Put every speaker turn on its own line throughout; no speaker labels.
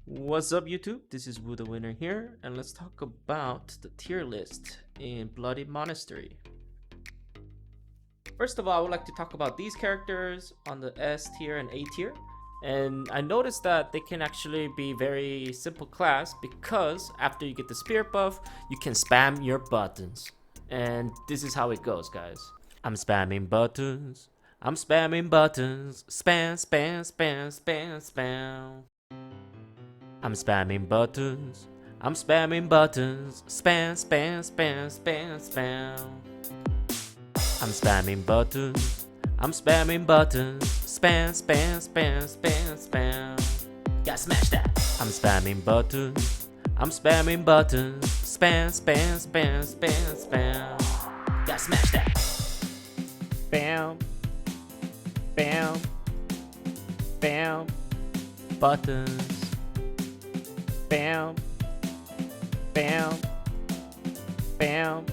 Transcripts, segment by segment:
What's up, YouTube? This is Wu the Winner here, and let's talk about the tier list in Bloody Monastery. First of all, I would like to talk about these characters on the S tier and A tier. And I noticed that they can actually be very simple class because after you get the spirit buff, you can spam your buttons. And this is how it goes, guys. I'm spamming buttons. I'm spamming buttons. Spam, spam, spam, spam, spam. I'm spamming buttons. I'm spamming buttons. Spam, spam, spam, spam, spam. I'm spamming buttons. I'm spamming buttons. Spam, spam, spam, spam, spam. Gotta smash that. I'm spamming buttons. I'm spamming buttons. Spam, spam, spam, spam, spam. Gotta smash that. Bam. Bam. Bam. Buttons. Bam, bam, bam,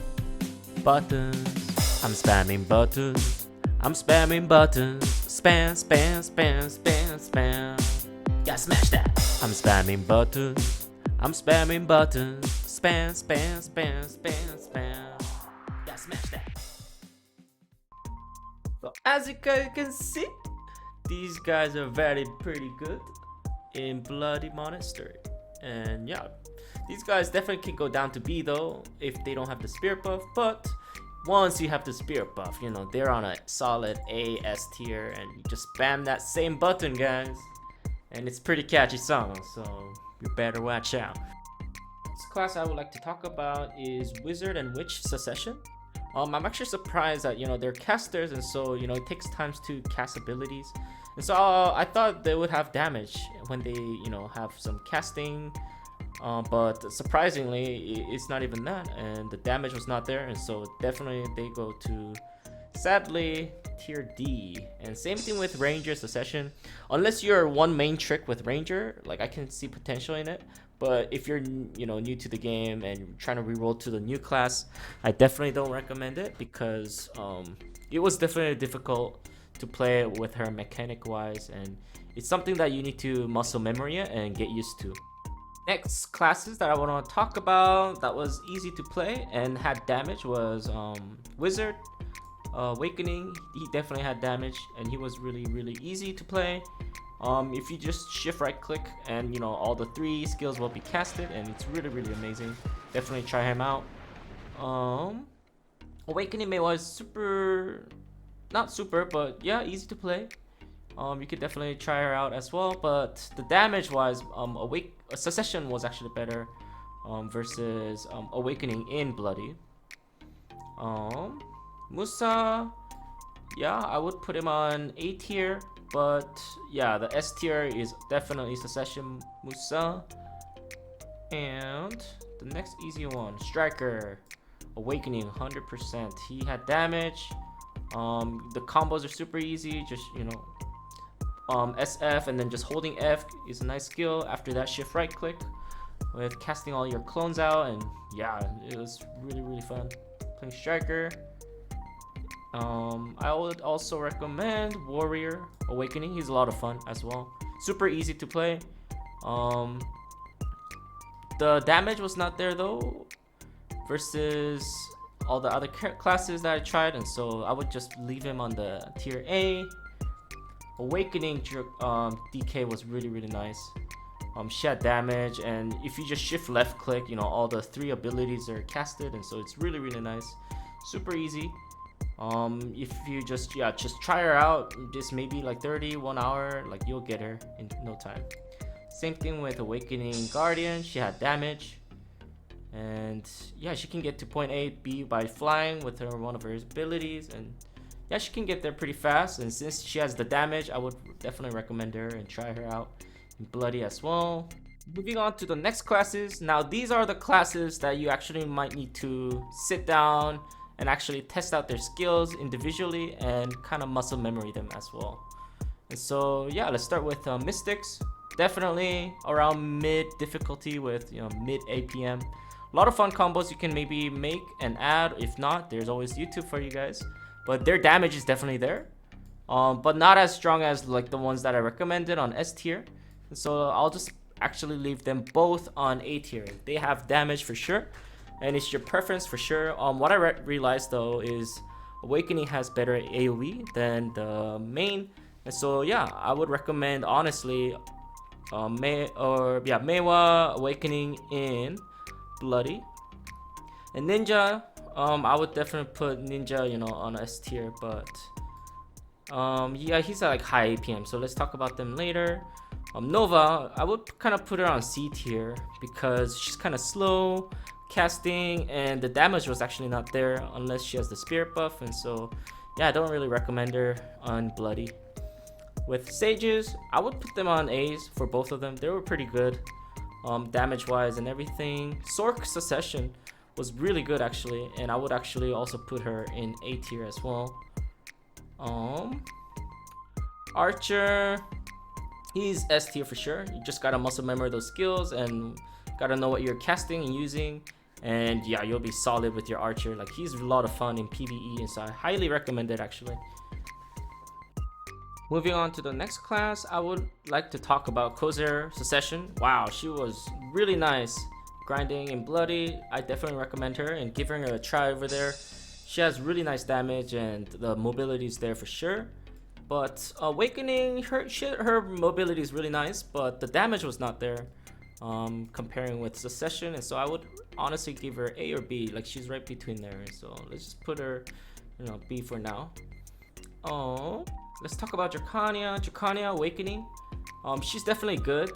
buttons. I'm spamming buttons. I'm spamming buttons. Spam, spam, spam, spam, spam. Gotta smash that. I'm spamming buttons. I'm spamming buttons. Spam, spam, spam, spam, spam. Gotta smash that. So as you guys can see, these guys are pretty good in Bloody Monastery. And yeah, these guys definitely can go down to B though if they don't have the spirit buff, but once you have the spirit buff, you know, they're on a solid A S tier, and you just spam that same button, guys, and it's pretty catchy song, so you better watch out. This class I would like to talk about is Wizard and Witch Succession. I'm actually surprised that, you know, they're casters, and so, you know, it takes time to cast abilities. And so I thought they would have damage when they, you know, have some casting, but surprisingly, it's not even that, and the damage was not there, and so definitely they go to, sadly, tier D. And same thing with Ranger Succession. Unless you're one main trick with Ranger, like I can see potential in it. But if you're, you know, new to the game and trying to reroll to the new class, I definitely don't recommend it because it was definitely difficult to play with her mechanic wise, and it's something that you need to muscle memory and get used to. Next classes that I want to talk about that was easy to play and had damage was Wizard. Awakening, he definitely had damage and he was really easy to play. If you just shift right click and, you know, all the 3 skills will be casted, and it's really amazing. Definitely try him out. Awakening May was not super, but yeah, easy to play. You could definitely try her out as well, but the damage wise, Succession was actually better versus Awakening in Bloody. Musa, yeah, I would put him on A tier, but yeah, the S tier is definitely Succession Musa. And the next easy one, Striker, Awakening 100%. He had damage. The combos are super easy, just, you know, SF and then just holding F is a nice skill. After that, shift right click with casting all your clones out, and yeah, it was really fun playing Striker. I would also recommend Warrior Awakening. He's a lot of fun as well. Super easy to play. The damage was not there though versus all the other classes that I tried, and so I would just leave him on the tier A. Awakening DK was really nice. She had damage, and if you just shift left click, you know, all the 3 abilities are casted, and so it's really nice. Super easy. If you just try her out, just maybe like 1 hour, like you'll get her in no time. Same thing with Awakening Guardian. She had damage, and yeah, she can get to point A B by flying with one of her abilities, and yeah, she can get there pretty fast. And since she has the damage, I would definitely recommend her and try her out in Bloody as well. Moving on to the next classes. Now these are the classes that you actually might need to sit down and actually test out their skills individually and kind of muscle memory them as well. And so yeah, let's start with Mystics. Definitely around mid difficulty with, you know, mid APM. A lot of fun combos you can maybe make and add. If not, there's always YouTube for you guys. But their damage is definitely there, but not as strong as like the ones that I recommended on S tier. So I'll just actually leave them both on A tier. They have damage for sure, and it's your preference for sure. What I realized though is Awakening has better AoE than the main, and so yeah, I would recommend honestly Meiwa Awakening in Bloody. And Ninja, I would definitely put Ninja, on S tier, but yeah, he's at like high APM, so let's talk about them later. Nova, I would kind of put her on C tier because she's kind of slow casting, and the damage was actually not there unless she has the spirit buff, and so yeah, I don't really recommend her on Bloody. With Sages, I would put them on A's for both of them. They were pretty good, damage wise and everything. Sork Succession was really good actually, and I would actually also put her in A tier as well. Archer, he's S tier for sure. You just gotta muscle memory those skills and gotta know what you're casting and using, and yeah, you'll be solid with your Archer. Like, he's a lot of fun in PvE, and so I highly recommend it actually. Moving on to the next class, I would like to talk about Kozer Succession. Wow, she was really nice grinding in Bloody. I definitely recommend her and giving her a try over there. She has really nice damage and the mobility is there for sure. But Awakening, her mobility is really nice, but the damage was not there comparing with Succession, and so I would honestly give her A or B. Like, she's right between there, and so let's just put her, B for now. Let's talk about Dracania Awakening. She's definitely good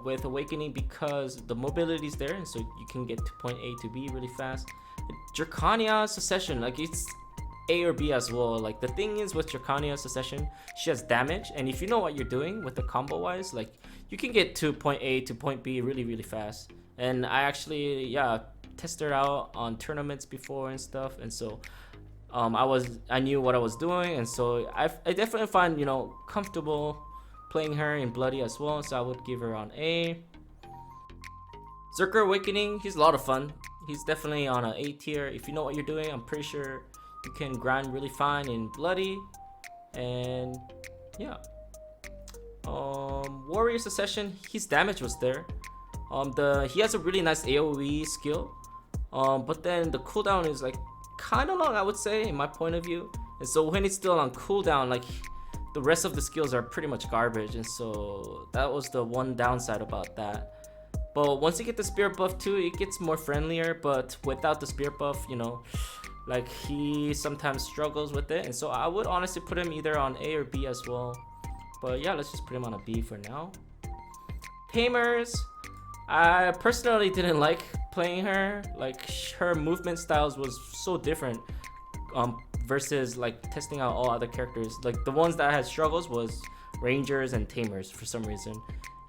with Awakening because the mobility is there, and so you can get to point A to B really fast. Dracania Succession, like, it's A or B as well. Like, the thing is with Dracania Succession, she has damage, and if you know what you're doing with the combo wise, like, you can get to point A to point B really, really fast. And I actually, tested her out on tournaments before and stuff, and so I knew what I was doing, and so I definitely find comfortable playing her in Bloody as well, so I would give her on A. Zerker Awakening, he's a lot of fun. He's definitely on an A tier. If you know what you're doing, I'm pretty sure you can grind really fine in Bloody. And yeah, Warrior Succession, his damage was there. He has a really nice AoE skill, but then the cooldown is like kind of long, I would say, in my point of view. And so when it's still on cooldown, like, the rest of the skills are pretty much garbage, and so that was the one downside about that. But once you get the spirit buff too, it gets more friendlier, but without the spirit buff, like, he sometimes struggles with it, and so I would honestly put him either on A or B as well. But yeah, let's just put him on a B for now. Tamers, I personally didn't like playing her. Like, her movement styles was so different versus like testing out all other characters. Like, the ones that had struggles was Rangers and Tamers for some reason.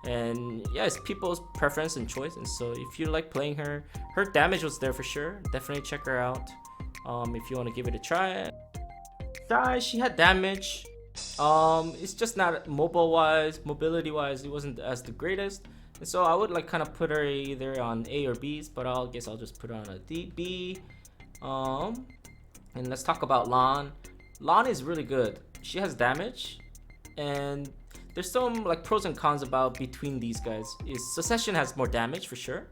And yeah, it's people's preference and choice, and so if you like playing her damage was there for sure. Definitely check her out if you want to give it a try. Shy, she had damage. It's just not mobility wise, it wasn't as the greatest. And so I would like kind of put her either on A or B's, but I guess I'll just put her on a D, B. And let's talk about Lan. Lan is really good. She has damage, and there's some like pros and cons about between these guys. Succession has more damage for sure,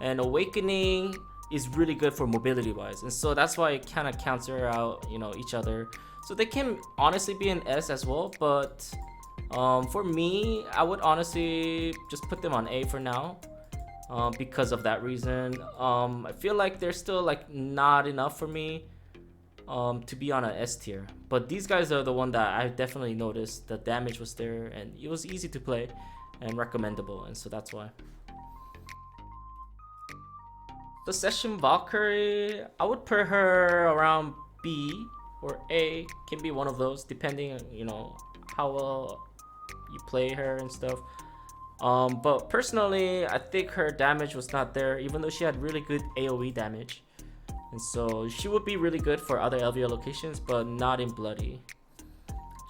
and Awakening is really good for mobility wise, and so that's why it kind of cancel out each other. So they can honestly be an S as well, but for me, I would honestly just put them on A for now, because of that reason. I feel like they're still like not enough for me to be on an S tier, but these guys are the one that I definitely noticed the damage was there, and it was easy to play and recommendable, and so that's why. The Session Valkyrie, I would put her around B or A, can be one of those depending on how well you play her and stuff. But personally, I think her damage was not there, even though she had really good AoE damage. And so she would be really good for other LVO locations, but not in Bloody.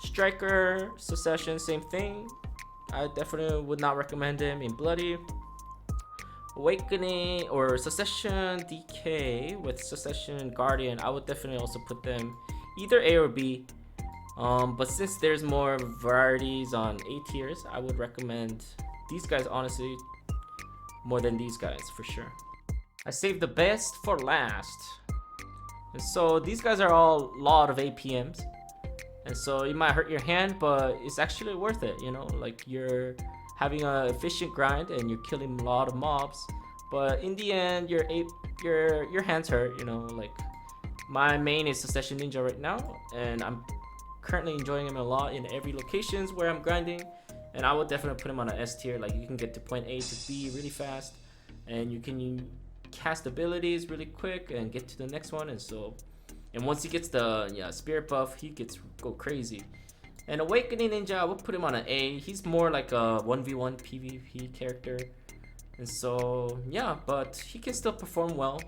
Striker, Succession, same thing. I definitely would not recommend him in Bloody. Awakening or Succession DK with Succession Guardian, I would definitely also put them either A or B. But since there's more varieties on A tiers, I would recommend these guys honestly more than these guys for sure. I saved the best for last. And so these guys are all a lot of APMs. And so it might hurt your hand, but it's actually worth it, you know? Like you're having an efficient grind and you're killing a lot of mobs. But in the end, your hands hurt, you know? Like my main is Succession Ninja right now, and I'm currently enjoying him a lot in every locations where I'm grinding. And I would definitely put him on an S tier. Like you can get to point A to B really fast, and you can cast abilities really quick and get to the next one. And once he gets the spirit buff, he gets go crazy. And Awakening Ninja, I would put him on an A. He's more like a 1v1 PvP character. And so yeah, but he can still perform well.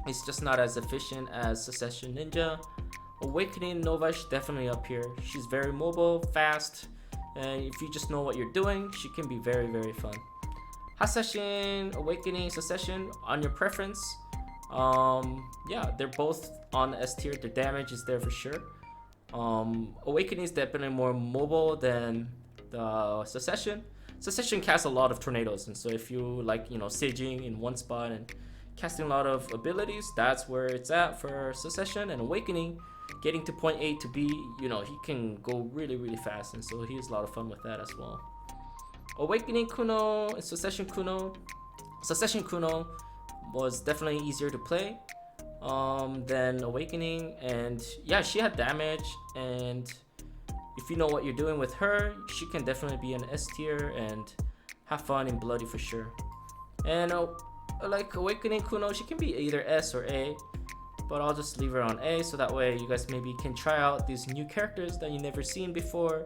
It's just not as efficient as Succession Ninja. Awakening Nova is definitely up here. She's very mobile, fast, and if you just know what you're doing, she can be very, very fun. Hassashin, Awakening, Succession, on your preference. Yeah, they're both on S tier. Their damage is there for sure. Awakening is definitely more mobile than the Succession. Succession casts a lot of tornadoes, and so if you like, you know, saging in one spot and casting a lot of abilities, that's where it's at for Succession. And Awakening, getting to point A to B, you know, he can go really, really fast, and so he has a lot of fun with that as well. Awakening Kuno and Succession Kuno. Succession Kuno was definitely easier to play than Awakening, and yeah, she had damage, and if you know what you're doing with her, she can definitely be an S tier and have fun in Bloody for sure. And like Awakening Kuno, she can be either S or A, but I'll just leave her on A so that way you guys maybe can try out these new characters that you never seen before.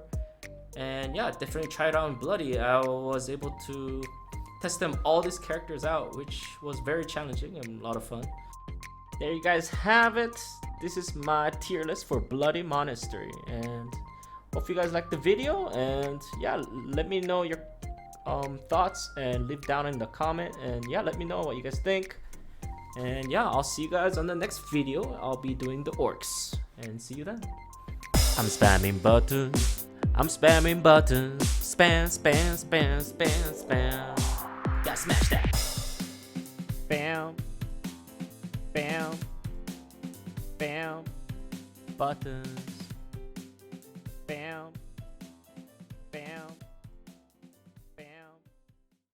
And yeah, definitely try it out in Bloody. I was able to test them all these characters out, which was very challenging and a lot of fun. There you guys have it. This is my tier list for Bloody Monastery, and hope you guys liked the video. And yeah, let me know your thoughts and leave down in the comment, and yeah, let me know what you guys think. And yeah, I'll see you guys on the next video. I'll be doing the orcs, and see you then. I'm spamming buttons. I'm spamming buttons. Spam, spam, spam, spam, spam. Gotta smash that. Bam. Bam. Bam. Buttons.